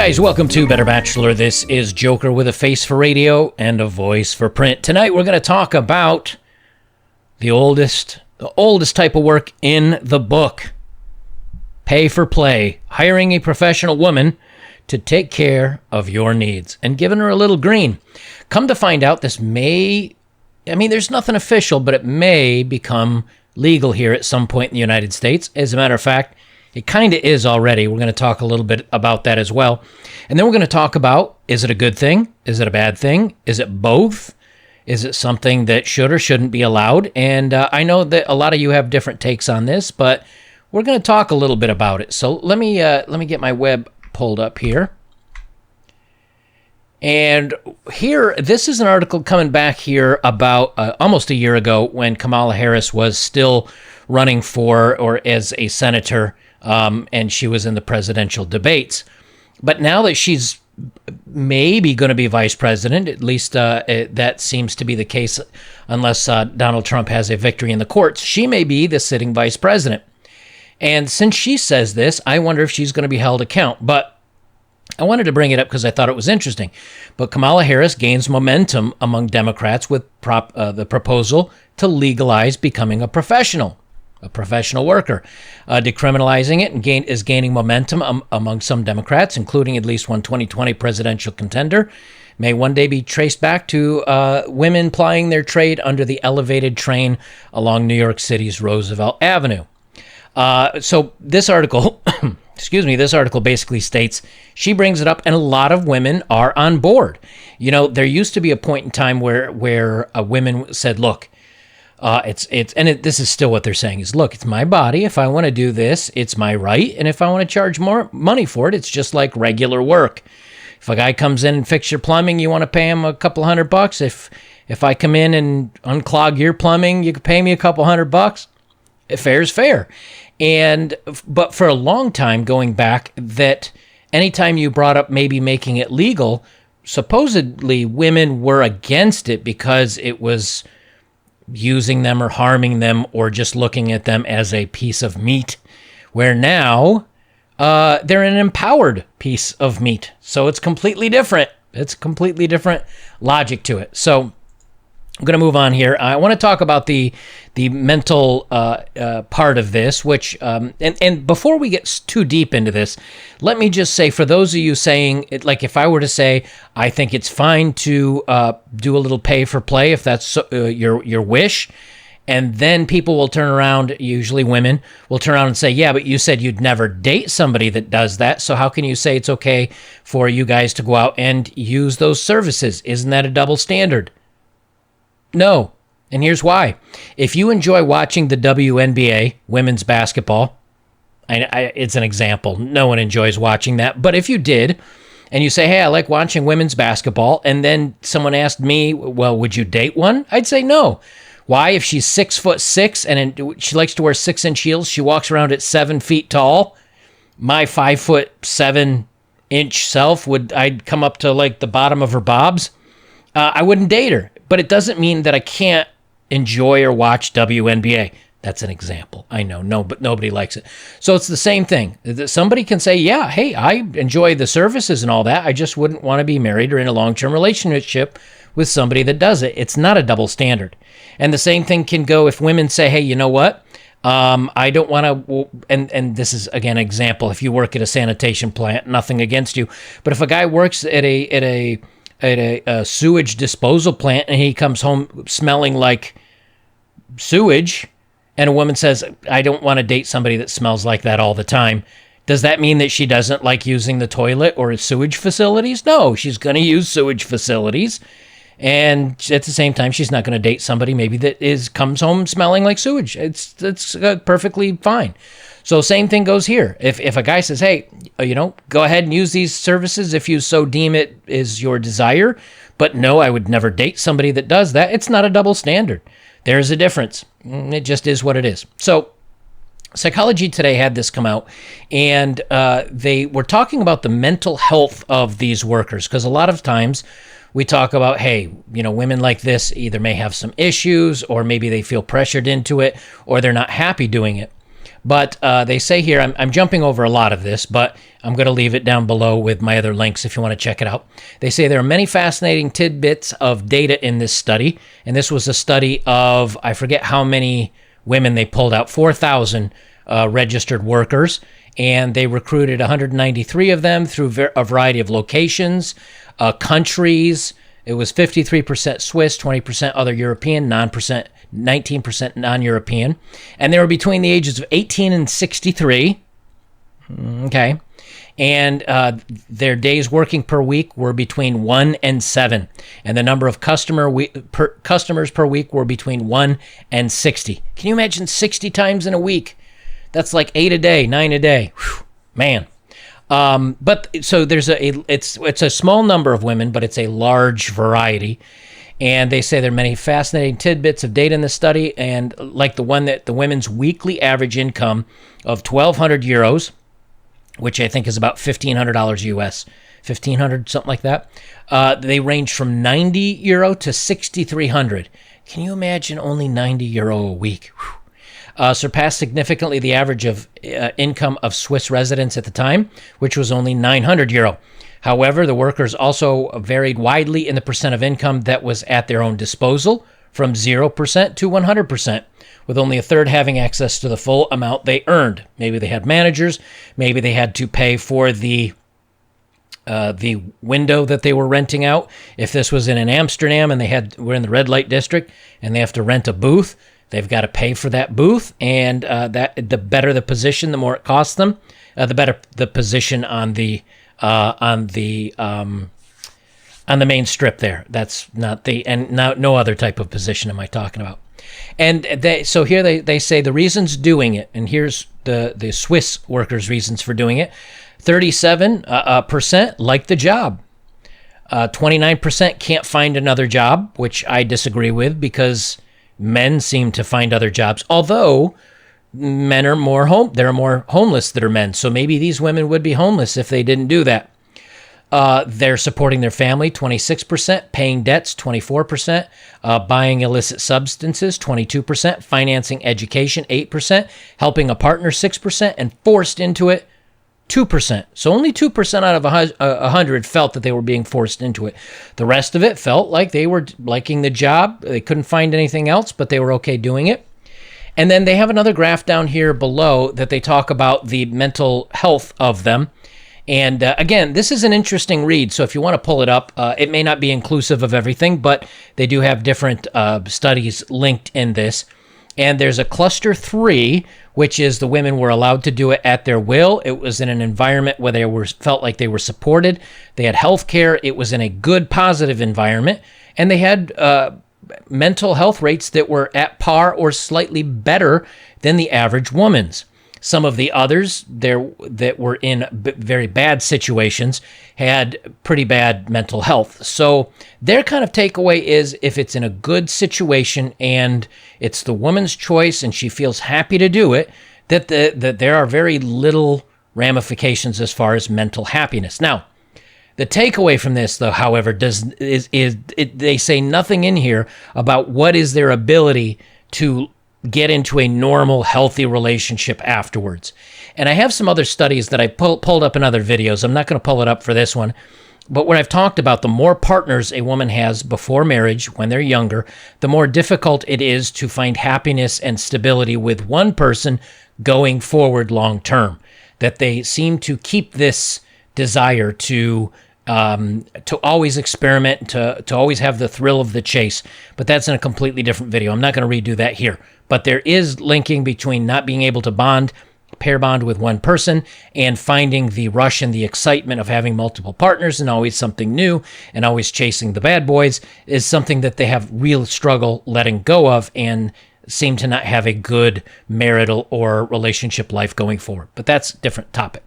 Guys, welcome to Better Bachelor. This is Joker with a face for radio and a voice for print. Tonight we're going to talk about the oldest type of work in the book. Pay for play, hiring a professional woman to take care of your needs and giving her a little green. Come to find out, there's nothing official, but it may become legal here at some point in the United States. As a matter of fact, it kind of is already. We're going to talk a little bit about that as well. And then we're going to talk about, is it a good thing? Is it a bad thing? Is it both? Is it something that should or shouldn't be allowed? And I know that a lot of you have different takes on this, but we're going to talk a little bit about it. So let me get my web pulled up here. And here, this is an article coming back here about almost a year ago when Kamala Harris was still running for or as a senator, and she was in the presidential debates. But now that she's maybe going to be vice president, at least that seems to be the case unless Donald Trump has a victory in the courts, she may be the sitting vice president. And since she says this, I wonder if she's going to be held account. But I wanted to bring it up because I thought it was interesting. But Kamala Harris gains momentum among Democrats with the proposal to legalize becoming a professional worker. Decriminalizing it is gaining momentum among some Democrats, including at least one 2020 presidential contender. May one day be traced back to women plying their trade under the elevated train along New York City's Roosevelt Avenue. So this article, this article basically states she brings it up, and a lot of women are on board. You know, there used to be a point in time where women said, "Look, this is still what they're saying is, look, it's my body. If I want to do this, it's my right, and if I want to charge more money for it, it's just like regular work. If a guy comes in and fix your plumbing, you want to pay him a couple $100. If I come in and unclog your plumbing, you can pay me a couple $100. Fair is fair." But for a long time going back, that anytime you brought up maybe making it legal, supposedly women were against it because it was using them or harming them or just looking at them as a piece of meat, where now they're an empowered piece of meat. So it's completely different. It's a completely different logic to it. So I'm going to move on here. I want to talk about the mental part of this, which and before we get too deep into this, let me just say, for those of you saying, like if I were to say, I think it's fine to do a little pay for play if that's your wish, and then people will turn around, usually women, will turn around and say, yeah, but you said you'd never date somebody that does that, so how can you say it's okay for you guys to go out and use those services? Isn't that a double standard? No, and here's why. If you enjoy watching the WNBA, women's basketball, it's an example. No one enjoys watching that. But if you did, and you say, hey, I like watching women's basketball, and then someone asked me, well, would you date one? I'd say no. Why? If she's 6'6" and she likes to wear 6-inch heels, she walks around at 7 feet tall, my 5'7" self, I'd come up to like the bottom of her bobs. I wouldn't date her. But it doesn't mean that I can't enjoy or watch WNBA. That's an example. I know, no, but nobody likes it. So it's the same thing. Somebody can say, yeah, hey, I enjoy the services and all that. I just wouldn't want to be married or in a long-term relationship with somebody that does it. It's not a double standard. And the same thing can go if women say, hey, you know what? I don't want to, and this is, again, an example. If you work at a sanitation plant, nothing against you. But if a guy works at a sewage disposal plant and he comes home smelling like sewage, and a woman says, I don't want to date somebody that smells like that all the time, does that mean that she doesn't like using the toilet or sewage facilities? No, she's going to use sewage facilities, and at the same time, she's not going to date somebody maybe that comes home smelling like sewage. It's perfectly fine. So same thing goes here. If a guy says, hey, go ahead and use these services if you so deem it is your desire, but no, I would never date somebody that does that, it's not a double standard. There's a difference. It just is what it is. So Psychology Today had this come out, and they were talking about the mental health of these workers, because a lot of times we talk about, hey, women like this either may have some issues, or maybe they feel pressured into it, or they're not happy doing it. But they say here, I'm jumping over a lot of this, but I'm going to leave it down below with my other links if you want to check it out. They say there are many fascinating tidbits of data in this study. And this was a study of, I forget how many women they pulled out, 4,000 registered workers. And they recruited 193 of them through a variety of locations, countries. It was 53% Swiss, 20% other European, 19% non-European. And they were between the ages of 18 and 63. Okay. And their days working per week were between 1 and 7. And the number of customers per week were between 1 and 60. Can you imagine 60 times in a week? That's like 8 a day, 9 a day. Whew, man. But so there's it's a small number of women, but it's a large variety. And they say there are many fascinating tidbits of data in the study, and like the one that the women's weekly average income of 1,200 euros, which I think is about $1,500 US, 1,500, something like that. They range from 90 euro to 6,300. Can you imagine only 90 euro a week? Surpassed significantly the average of income of Swiss residents at the time, which was only 900 euro. However, the workers also varied widely in the percent of income that was at their own disposal, from 0% to 100%, with only a third having access to the full amount they earned. Maybe they had managers, maybe they had to pay for the window that they were renting out. If this was in Amsterdam and we're in the red light district and they have to rent a booth, they've got to pay for that booth, and that the better the position, the more it costs them. The better the position on the main strip there. That's not no other type of position am I talking about. And they say the reasons doing it, and here's the Swiss workers' reasons for doing it. 37% like the job. 29% can't find another job, which I disagree with, because men seem to find other jobs, although men are there are more homeless that are men. So maybe these women would be homeless if they didn't do that. They're supporting their family, 26%, paying debts, 24%, buying illicit substances, 22%, financing education, 8%, helping a partner, 6%, and forced into it, 2%. So only 2% out of 100 felt that they were being forced into it. The rest of it felt like they were liking the job. They couldn't find anything else, but they were okay doing it. And then they have another graph down here below that they talk about the mental health of them. And again, this is an interesting read. So if you want to pull it up, it may not be inclusive of everything, but they do have different studies linked in this. And there's a cluster 3, which is the women were allowed to do it at their will. It was in an environment where they felt like they were supported. They had health care. It was in a good, positive environment. And they had mental health rates that were at par or slightly better than the average woman's. Some of the others there that were in very bad situations had pretty bad mental health. So their kind of takeaway is, if it's in a good situation and it's the woman's choice and she feels happy to do it, that there are very little ramifications as far as mental happiness. Now, the takeaway from this, though, however, they say nothing in here about what is their ability to get into a normal, healthy relationship afterwards. And I have some other studies that I pulled up in other videos. I'm not going to pull it up for this one. But what I've talked about, the more partners a woman has before marriage, when they're younger, the more difficult it is to find happiness and stability with one person going forward long term. That they seem to keep this desire to always experiment, to always have the thrill of the chase. But that's in a completely different video. I'm not going to redo that here. But there is linking between not being able to pair bond with one person, and finding the rush and the excitement of having multiple partners and always something new and always chasing the bad boys is something that they have real struggle letting go of, and seem to not have a good marital or relationship life going forward. But that's a different topic.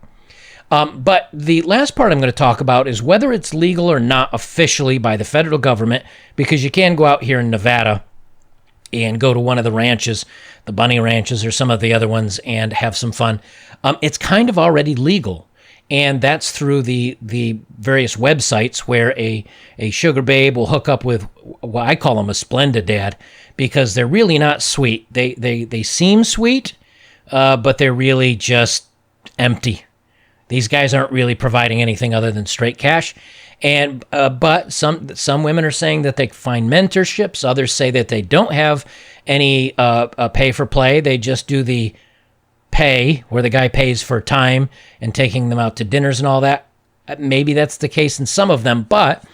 But the last part I'm going to talk about is whether it's legal or not officially by the federal government, because you can go out here in Nevada and go to one of the ranches, the bunny ranches or some of the other ones, and have some fun. It's kind of already legal, and that's through the various websites where a sugar babe will hook up with what I call them a Splenda dad, because they're really not sweet. They seem sweet. but they're really just empty. These guys aren't really providing anything other than straight cash. And but some women are saying that they find mentorships. Others say that they don't have any pay for play. They just do the pay, where the guy pays for time and taking them out to dinners and all that. Maybe that's the case in some of them, but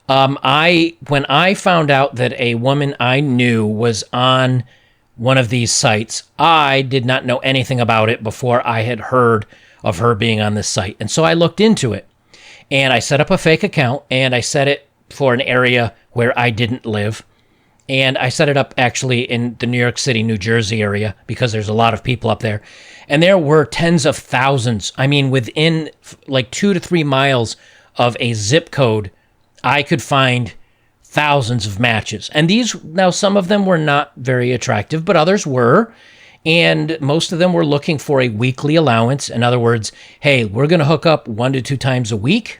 when I found out that a woman I knew was on one of these sites, I did not know anything about it before I had heard of her being on this site. And so I looked into it, and I set up a fake account, and I set it for an area where I didn't live. And I set it up actually in the New York City, New Jersey area, because there's a lot of people up there. And there were tens of thousands. I mean, within like 2 to 3 miles of a zip code, I could find thousands of matches. And now some of them were not very attractive, but others were. And most of them were looking for a weekly allowance. In other words, hey, we're going to hook up 1 to 2 times a week.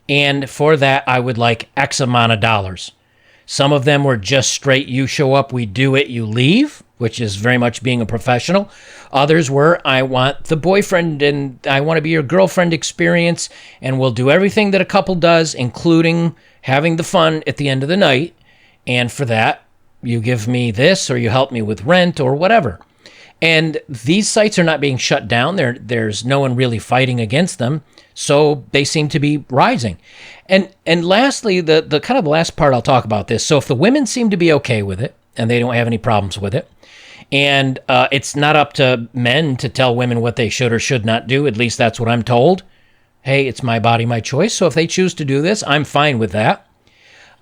And for that, I would like X amount of dollars. Some of them were just straight, you show up, we do it, you leave, which is very much being a professional. Others were, I want the boyfriend and I want to be your girlfriend experience, and we'll do everything that a couple does, including having the fun at the end of the night. And for that, you give me this, or you help me with rent, or whatever. And these sites are not being shut down. There's no one really fighting against them. So they seem to be rising. And lastly, the kind of last part I'll talk about this. So if the women seem to be okay with it, and they don't have any problems with it, and it's not up to men to tell women what they should or should not do, at least that's what I'm told. Hey, it's my body, my choice. So if they choose to do this, I'm fine with that.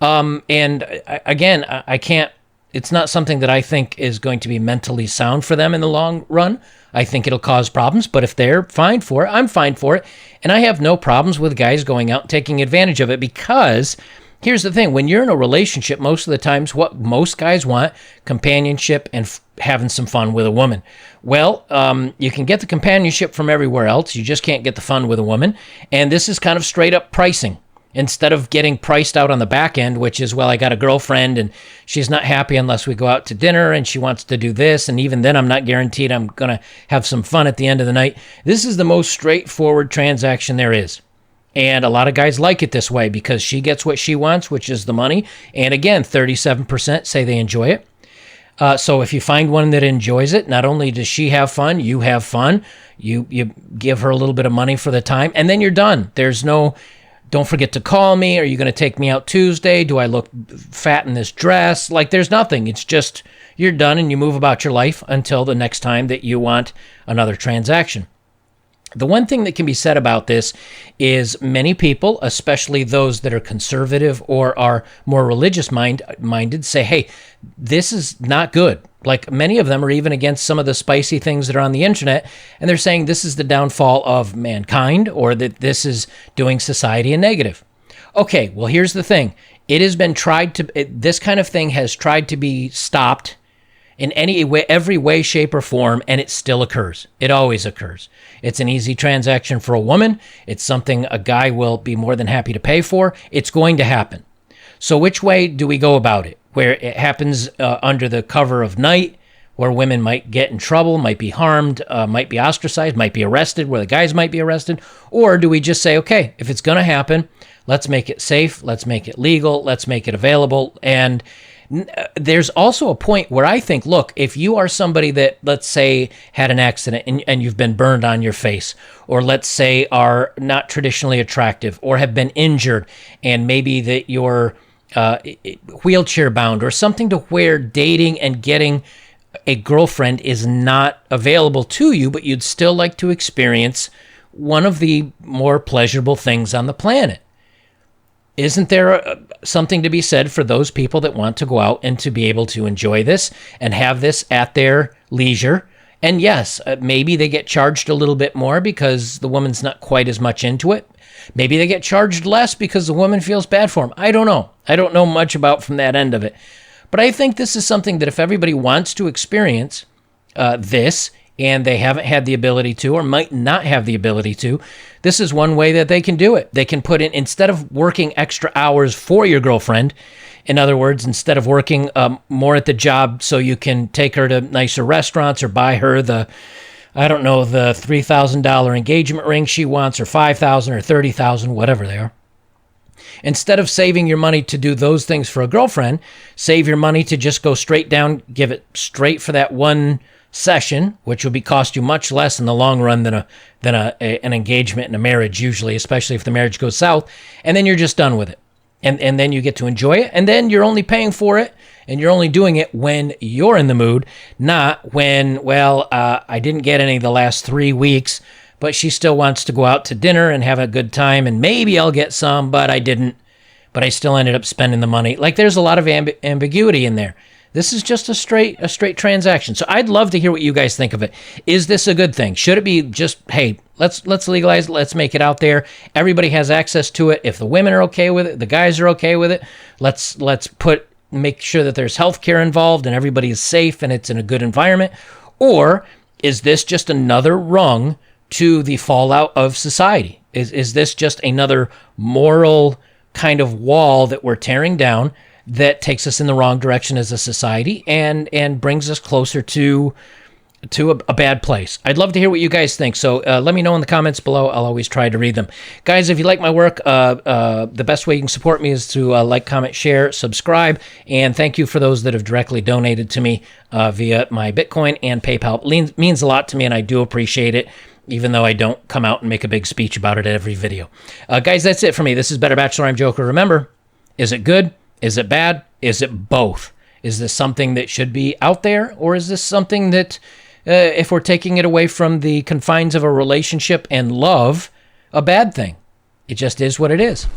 I can't, it's not something that I think is going to be mentally sound for them in the long run. I think it'll cause problems, but if they're fine for it, I'm fine for it. And I have no problems with guys going out and taking advantage of it, because here's the thing. When you're in a relationship, most of the times what most guys want, companionship and having some fun with a woman. Well, you can get the companionship from everywhere else. You just can't get the fun with a woman. And this is kind of straight up pricing. Instead of getting priced out on the back end, which is, well, I got a girlfriend and she's not happy unless we go out to dinner and she wants to do this. And even then, I'm not guaranteed I'm going to have some fun at the end of the night. This is the most straightforward transaction there is. And a lot of guys like it this way because she gets what she wants, which is the money. And again, 37% say they enjoy it. So if you find one that enjoys it, not only does she have fun, you have fun. You give her a little bit of money for the time, and then you're done. There's no... Don't forget to call me. Are you going to take me out Tuesday? Do I look fat in this dress? Like, there's nothing. It's just you're done and you move about your life until the next time that you want another transaction. The one thing that can be said about this is many people, especially those that are conservative or are more religious minded, say, hey, this is not good. Like, many of them are even against some of the spicy things that are on the internet, and they're saying this is the downfall of mankind, or that this is doing society a negative. Okay, well, here's the thing. It has been this kind of thing has tried to be stopped in every way, shape, or form, and it still occurs. It always occurs. It's an easy transaction for a woman. It's something a guy will be more than happy to pay for. It's going to happen. So which way do we go about it? Where it happens under the cover of night, where women might get in trouble, might be harmed, might be ostracized, might be arrested, where the guys might be arrested? Or do we just say, okay, if it's going to happen, let's make it safe, let's make it legal, let's make it available? And there's also a point where I think, look, if you are somebody that, let's say, had an accident and you've been burned on your face, or let's say are not traditionally attractive or have been injured, and maybe that you're wheelchair bound or something, to where dating and getting a girlfriend is not available to you, but you'd still like to experience one of the more pleasurable things on the planet. Isn't there something to be said for those people that want to go out and to be able to enjoy this and have this at their leisure? And yes, maybe they get charged a little bit more because the woman's not quite as much into it. Maybe they get charged less because the woman feels bad for them. I don't know. I don't know much about from that end of it. But I think this is something that if everybody wants to experience this, and they haven't had the ability to, or might not have the ability to, this is one way that they can do it. They can put in, instead of working extra hours for your girlfriend, in other words, instead of working more at the job so you can take her to nicer restaurants or buy her the I don't know, the $3,000 engagement ring she wants, or $5,000 or $30,000, whatever they are. Instead of saving your money to do those things for a girlfriend, save your money to just go straight down, give it straight for that one session, which will cost you much less in the long run than an engagement and a marriage usually, especially if the marriage goes south, and then you're just done with it. And then you get to enjoy it, and then you're only paying for it, and you're only doing it when you're in the mood, not when, I didn't get any the last 3 weeks, but she still wants to go out to dinner and have a good time, and maybe I'll get some, but I didn't. But I still ended up spending the money. Like, there's a lot of ambiguity in there. This is just a straight transaction. So I'd love to hear what you guys think of it. Is this a good thing? Should it be just, hey, let's legalize it, let's make it out there. Everybody has access to it. If the women are okay with it, the guys are okay with it. Let's make sure that there's health care involved and everybody is safe and it's in a good environment. Or is this just another rung to the fallout of society? Is this just another moral kind of wall that we're tearing down that takes us in the wrong direction as a society and brings us closer to a bad place? I'd love to hear what you guys think. So let me know in the comments below. I'll always try to read them. Guys, if you like my work, the best way you can support me is to like, comment, share, subscribe. And thank you for those that have directly donated to me via my Bitcoin and PayPal. It means a lot to me, and I do appreciate it, even though I don't come out and make a big speech about it at every video. Guys, that's it for me. This is Better Bachelor. I'm Joker. Remember, is it good? Is it bad? Is it both? Is this something that should be out there? Or is this something that, if we're taking it away from the confines of a relationship and love, a bad thing? It just is what it is.